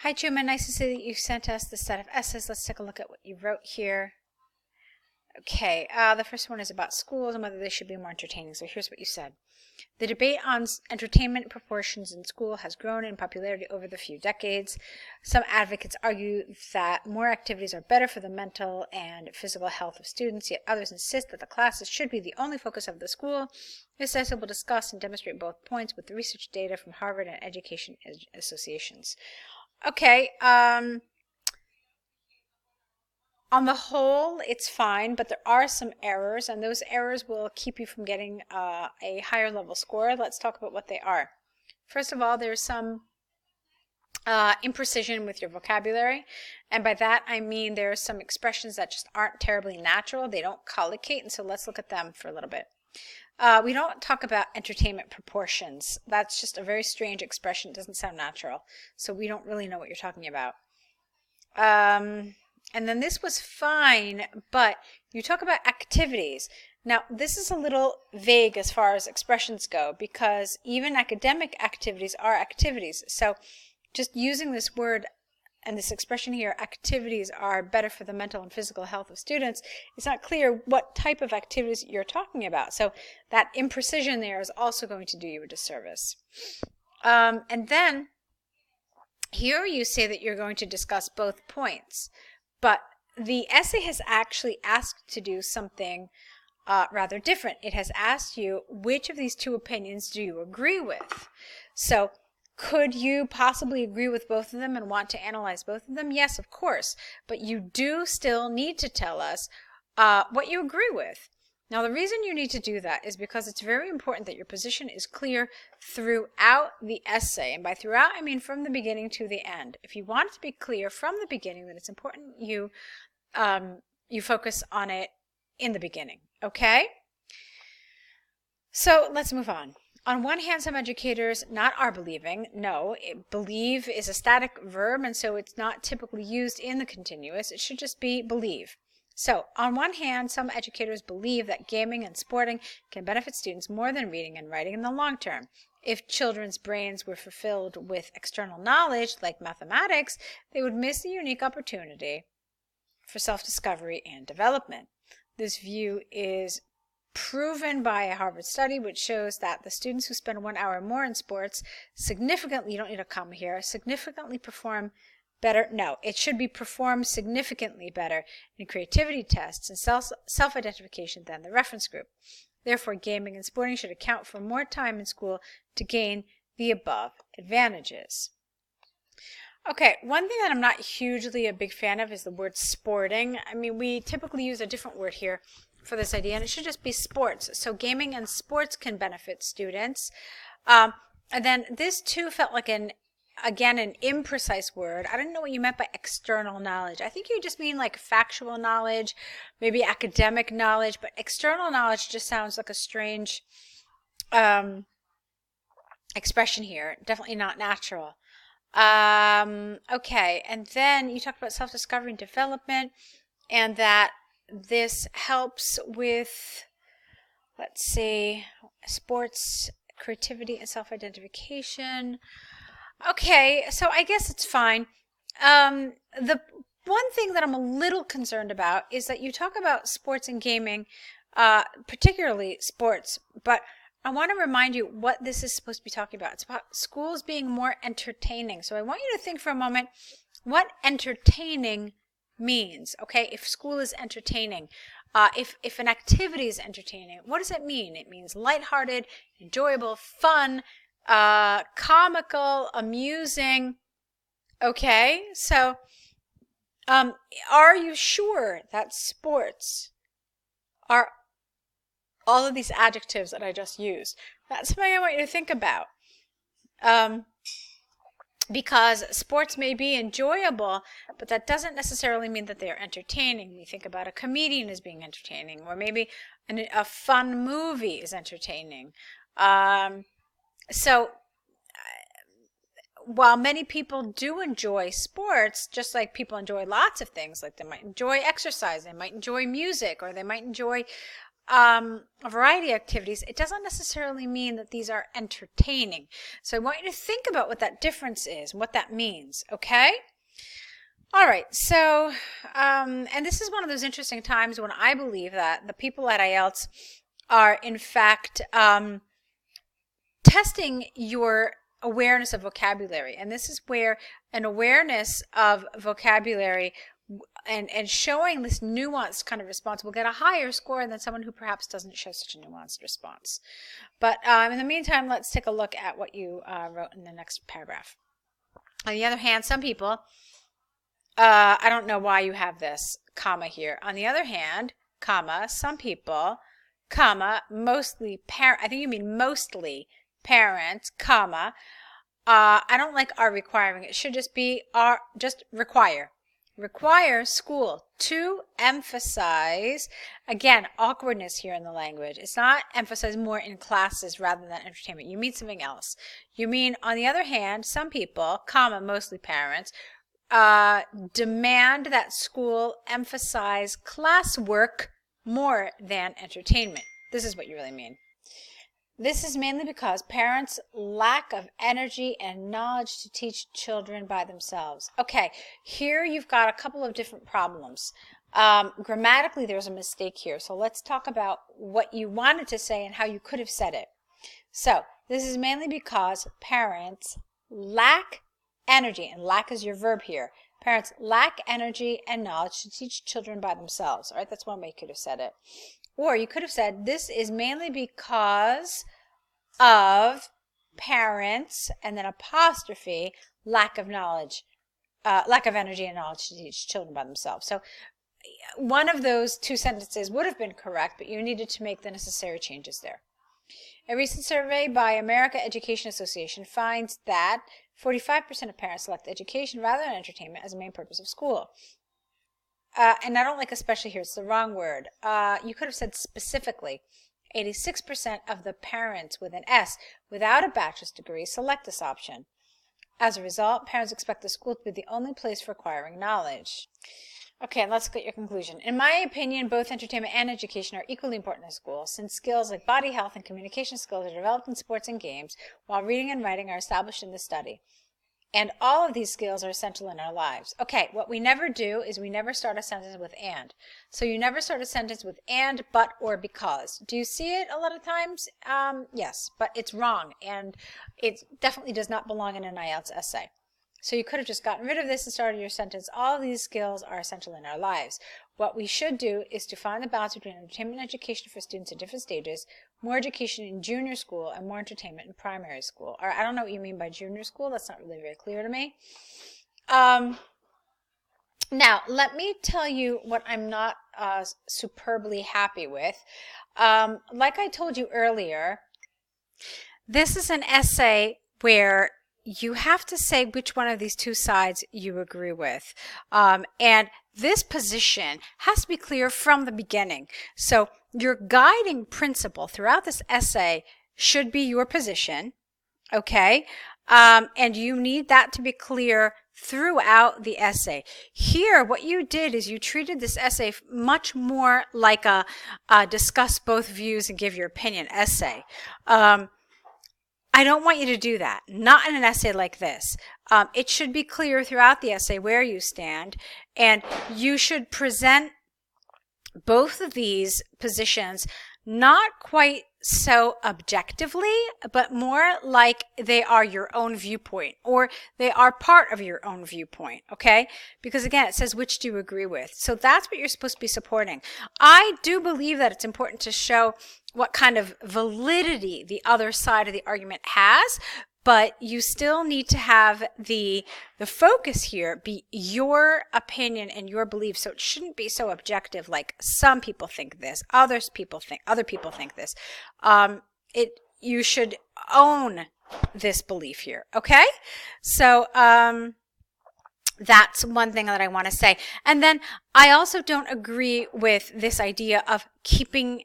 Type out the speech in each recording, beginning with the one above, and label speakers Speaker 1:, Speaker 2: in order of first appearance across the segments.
Speaker 1: Hi, Chumin. Nice to see that you sent us the set of essays. Let's take a look at what you wrote here. Okay, the first one is about schools and whether they should be more entertaining. So here's what you said. The debate on entertainment proportions in school has grown in popularity over the few decades. Some advocates argue that more activities are better for the mental and physical health of students, yet others insist that the classes should be the only focus of the school. This essay will discuss and demonstrate both points with research data from Harvard and education associations. Okay, on the whole, it's fine, but there are some errors, and those errors will keep you from getting a higher level score. Let's talk about what they are. First of all, there's some imprecision with your vocabulary, and by that I mean there are some expressions that just aren't terribly natural. They don't collocate, and so let's look at them for a little bit. We don't talk about entertainment proportions. That's just a very strange expression. It doesn't sound natural, so we don't really know what you're talking about. And then this was fine, but you talk about activities. Now, this is a little vague as far as expressions go, because even academic activities are activities. So just using this word and this expression here, activities are better for the mental and physical health of students, it's not clear what type of activities you're talking about. So that imprecision there is also going to do you a disservice. And then here you say that you're going to discuss both points. But the essay has actually asked to do something rather different. It has asked you, which of these two opinions do you agree with? So could you possibly agree with both of them and want to analyze both of them? Yes, of course. But you do still need to tell us what you agree with. Now, the reason you need to do that is because it's very important that your position is clear throughout the essay. And by throughout, I mean from the beginning to the end. If you want it to be clear from the beginning, then it's important you focus on it in the beginning. Okay? So let's move on. On one hand, some educators not are believing. No, believe is a static verb, and so it's not typically used in the continuous. It should just be believe. So, on one hand, some educators believe that gaming and sporting can benefit students more than reading and writing in the long term. If children's brains were fulfilled with external knowledge, like mathematics, they would miss the unique opportunity for self-discovery and development. This view is proven by a Harvard study which shows that the students who spend 1 hour more in sports significantly, you don't need a comma here, significantly perform better. No, it should be performed significantly better in creativity tests and self-identification than the reference group. Therefore, gaming and sporting should account for more time in school to gain the above advantages. Okay, one thing that I'm not hugely a big fan of is the word sporting. I mean, we typically use a different word here for this idea, and it should just be sports. So gaming and sports can benefit students. And then this too felt like an imprecise word. I didn't know what you meant by external knowledge. I think you just mean like factual knowledge, maybe academic knowledge, but external knowledge just sounds like a strange expression here. Definitely not natural. Okay, and then you talked about self-discovery and development, and that this helps with, let's see, sports, creativity, and self-identification. Okay, so I guess it's fine. The one thing that I'm a little concerned about is that you talk about sports and gaming, particularly sports, but I want to remind you what this is supposed to be talking about. It's about schools being more entertaining. So I want you to think for a moment what entertaining means, okay? If school is entertaining, if an activity is entertaining, what does it mean? It means lighthearted, enjoyable, fun, comical, amusing. Okay, so are you sure that sports are all of these adjectives that I just used? That's something I want you to think about. Because sports may be enjoyable, but that doesn't necessarily mean that they are entertaining. We think about a comedian as being entertaining, or maybe a fun movie is entertaining. So while many people do enjoy sports, just like people enjoy lots of things, like they might enjoy exercise, they might enjoy music, or they might enjoy a variety of activities, it doesn't necessarily mean that these are entertaining. So I want you to think about what that difference is and what that means, okay? All right, so, and this is one of those interesting times when I believe that the people at IELTS are, in fact, testing your awareness of vocabulary. And this is where an awareness of vocabulary and showing this nuanced kind of response will get a higher score than someone who perhaps doesn't show such a nuanced response. But in the meantime, let's take a look at what you wrote in the next paragraph. On the other hand, some people, I don't know why you have this comma here. On the other hand, comma, some people, comma, mostly parent, I think you mean mostly parents, comma, I don't like are requiring. It should just be are, just require. Require school to emphasize, again, awkwardness here in the language. It's not emphasize more in classes rather than entertainment. You mean something else. You mean, on the other hand, some people, comma, mostly parents, demand that school emphasize classwork more than entertainment. This is what you really mean. This is mainly because parents' lack of energy and knowledge to teach children by themselves. Okay, here you've got a couple of different problems. Grammatically, there's a mistake here. So let's talk about what you wanted to say and how you could have said it. So this is mainly because parents lack energy, and lack is your verb here. Parents lack energy and knowledge to teach children by themselves. All right, that's one way you could have said it. Or you could have said, this is mainly because of parents, and then apostrophe, lack of knowledge, lack of energy and knowledge to teach children by themselves. So one of those two sentences would have been correct, but you needed to make the necessary changes there. A recent survey by American Education Association finds that 45% of parents select education rather than entertainment as the main purpose of school. And I don't like especially here, it's the wrong word. You could have said specifically. 86% of the parents with an S without a bachelor's degree select this option. As a result, parents expect the school to be the only place for acquiring knowledge. Okay, and let's get your conclusion. In my opinion, both entertainment and education are equally important in school, since skills like body health and communication skills are developed in sports and games, while reading and writing are established in the study. And all of these skills are essential in our lives. Okay, what we never do is we never start a sentence with and. So you never start a sentence with and, but, or because. Do you see it a lot of times? Yes, but it's wrong, and it definitely does not belong in an IELTS essay. So you could have just gotten rid of this and started your sentence, all of these skills are essential in our lives. What we should do is to find the balance between entertainment and education for students at different stages, more education in junior school and more entertainment in primary school. Or I don't know what you mean by junior school. That's not really very clear to me. Now, let me tell you what I'm not superbly happy with. Like I told you earlier, this is an essay where you have to say which one of these two sides you agree with. And this position has to be clear from the beginning. So your guiding principle throughout this essay should be your position, okay? And you need that to be clear throughout the essay. Here, what you did is you treated this essay much more like a discuss both views and give your opinion essay. I don't want you to do that, not in an essay like this. It should be clear throughout the essay where you stand, and you should present both of these positions not quite so objectively, but more like they are your own viewpoint, or they are part of your own viewpoint, okay? Because again, it says, which do you agree with? So that's what you're supposed to be supporting. I do believe that it's important to show what kind of validity the other side of the argument has, but you still need to have the focus here be your opinion and your belief. So it shouldn't be so objective, like some people think this, other people think this. You should own this belief here, okay? So that's one thing that I want to say. And then I also don't agree with this idea of keeping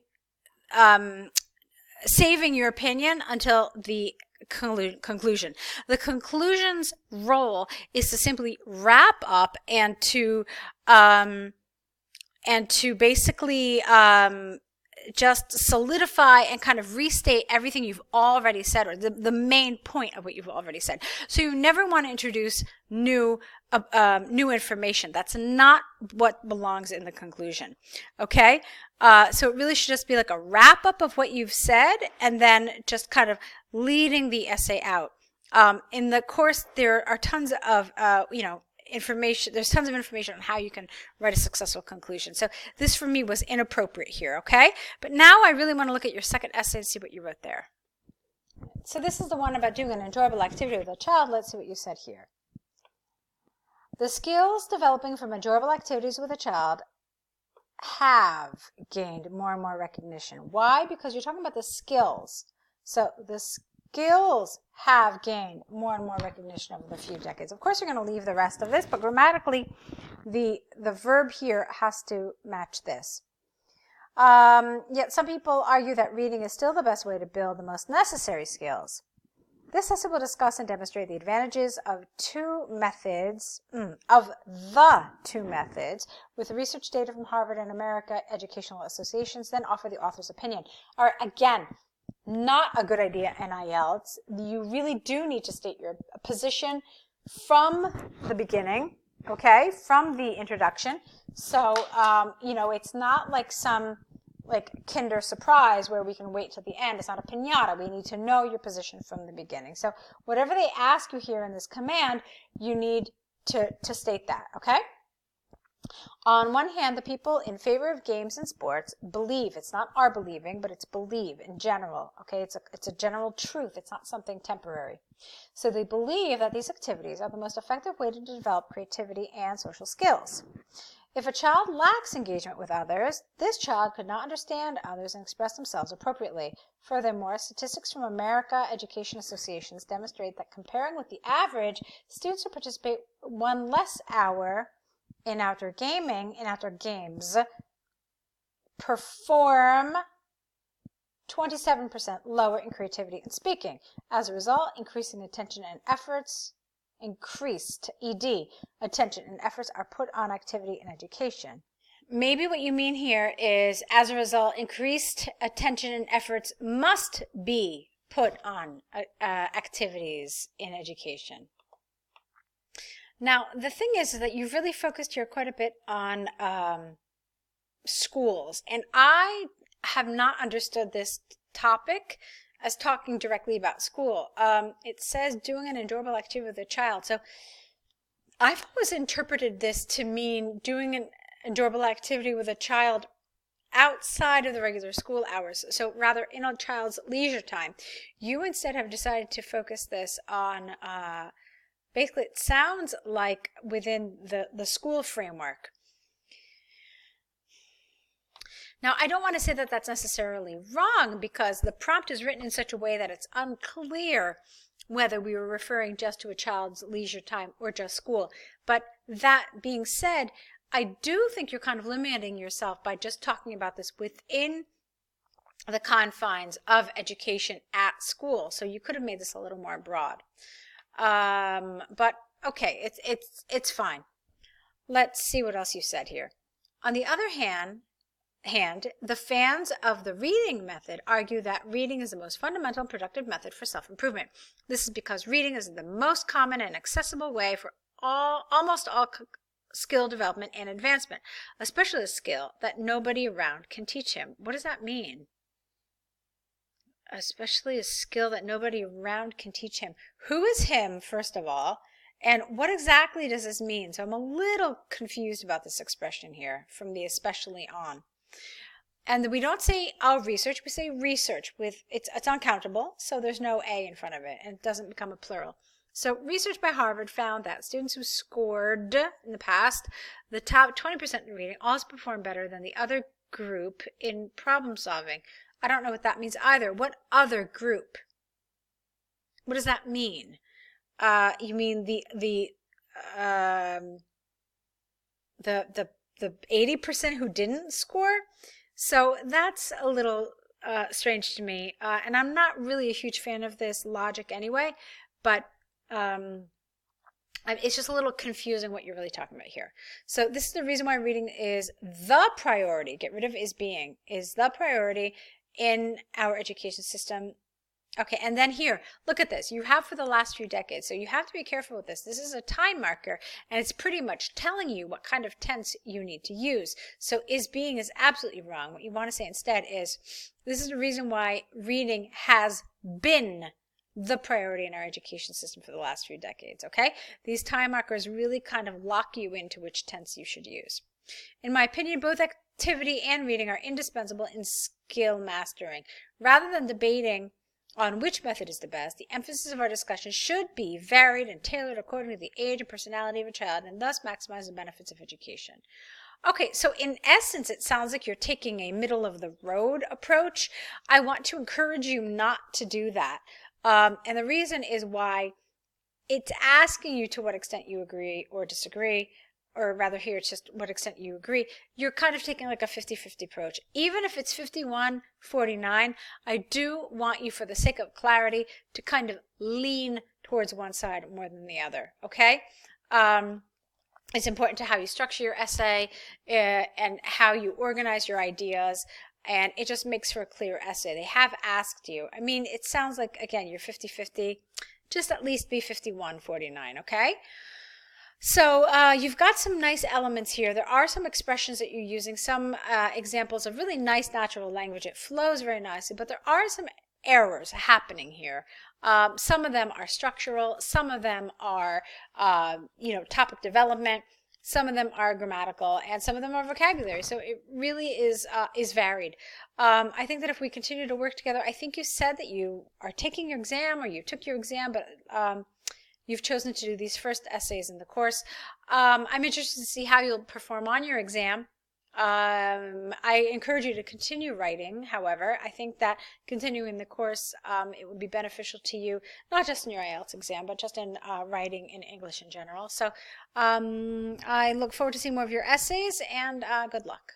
Speaker 1: saving your opinion until the conclusion. The conclusion's role is to simply wrap up and to basically just solidify and kind of restate everything you've already said, or the main point of what you've already said. So you never want to introduce new information. That's not what belongs in the conclusion. Okay? So it really should just be like a wrap up of what you've said, and then just kind of leading the essay out. In the course, there are tons of, information. There's tons of information on how you can write a successful conclusion. So this for me was inappropriate here, okay? But now I really want to look at your second essay and see what you wrote there. So this is the one about doing an enjoyable activity with a child. Let's see what you said here. The skills developing from enjoyable activities with a child have gained more and more recognition. Why? Because you're talking about the skills. So the skills have gained more and more recognition over the few decades. Of course, you're going to leave the rest of this, but grammatically, the verb here has to match this. Yet some people argue that reading is still the best way to build the most necessary skills. This essay will discuss and demonstrate the advantages of the two methods, with research data from Harvard and American Educational Associations, then offer the author's opinion. All right, again, not a good idea in IELTS. You really do need to state your position from the beginning, okay, from the introduction. So, it's not like some Kinder Surprise where we can wait till the end. It's not a piñata. We need to know your position from the beginning. So whatever they ask you here in this command, you need to state that, okay? On one hand, the people in favor of games and sports believe, it's not are believing, but it's believe in general, okay? It's a general truth. It's not something temporary. So they believe that these activities are the most effective way to develop creativity and social skills. If a child lacks engagement with others, this child could not understand others and express themselves appropriately. Furthermore, statistics from American Education Associations demonstrate that comparing with the average, students who participate one less hour in outdoor games, perform 27% lower in creativity and speaking. As a result, increased attention and efforts are put on activity and education. Maybe what you mean here is, as a result, increased attention and efforts must be put on activities in education. Now, the thing is that you've really focused here quite a bit on schools, and I have not understood this topic as talking directly about school. It says doing an enjoyable activity with a child. So I've always interpreted this to mean doing an enjoyable activity with a child outside of the regular school hours. So rather in a child's leisure time. You instead have decided to focus this on, basically it sounds like within the school framework. Now, I don't want to say that that's necessarily wrong, because the prompt is written in such a way that it's unclear whether we were referring just to a child's leisure time or just school. But that being said, I do think you're kind of limiting yourself by just talking about this within the confines of education at school. So you could have made this a little more broad. But okay, it's fine. Let's see what else you said here. On the other hand, the fans of the reading method argue that reading is the most fundamental and productive method for self-improvement. This is because reading is the most common and accessible way for almost all skill development and advancement, especially a skill that nobody around can teach him. What does that mean? Especially a skill that nobody around can teach him. Who is him, first of all? And what exactly does this mean? So I'm a little confused about this expression here from the especially on. And we don't say I'll research, we say research with, it's uncountable, so there's no A in front of it, and it doesn't become a plural. So research by Harvard found that students who scored in the past the top 20% in reading also performed better than the other group in problem solving. I don't know what that means either. What other group? What does that mean? You mean the 80% who didn't score? So that's a little strange to me, and I'm not really a huge fan of this logic anyway, but It's just a little confusing what you're really talking about here. So this is the reason why reading is the priority. Get rid of is being. Is the priority in our education system. Okay, and then here, look at this. You have for the last few decades, so you have to be careful with this. This is a time marker, and it's pretty much telling you what kind of tense you need to use. So is being is absolutely wrong. What you want to say instead is, this is the reason why reading has been the priority in our education system for the last few decades, okay? These time markers really kind of lock you into which tense you should use. In my opinion, both activity and reading are indispensable in skill mastering. Rather than debating on which method is the best, the emphasis of our discussion should be varied and tailored according to the age and personality of a child, and thus maximize the benefits of education. Okay, so in essence, it sounds like you're taking a middle of the road approach. I want to encourage you not to do that. And the reason is why it's asking you to what extent you agree or disagree, or rather here it's just what extent you agree. You're kind of taking like a 50-50 approach. Even if it's 51-49, I do want you, for the sake of clarity, to kind of lean towards one side more than the other, okay? It's important to how you structure your essay and how you organize your ideas, and it just makes for a clear essay. They have asked you. I mean, it sounds like, again, you're 50-50. Just at least be 51-49, okay? So you've got some nice elements here. There are some expressions that you're using, some examples of really nice natural language. It flows very nicely, but there are some errors happening here. Some of them are structural. Some of them are, topic development. Some of them are grammatical, and some of them are vocabulary. So it really is varied. I think that if we continue to work together, I think you said that you are taking your exam, or you took your exam, but you've chosen to do these first essays in the course. I'm interested to see how you'll perform on your exam. I encourage you to continue writing. However, I think that continuing the course, it would be beneficial to you, not just in your IELTS exam, but just in writing in English in general. So I look forward to seeing more of your essays, and good luck.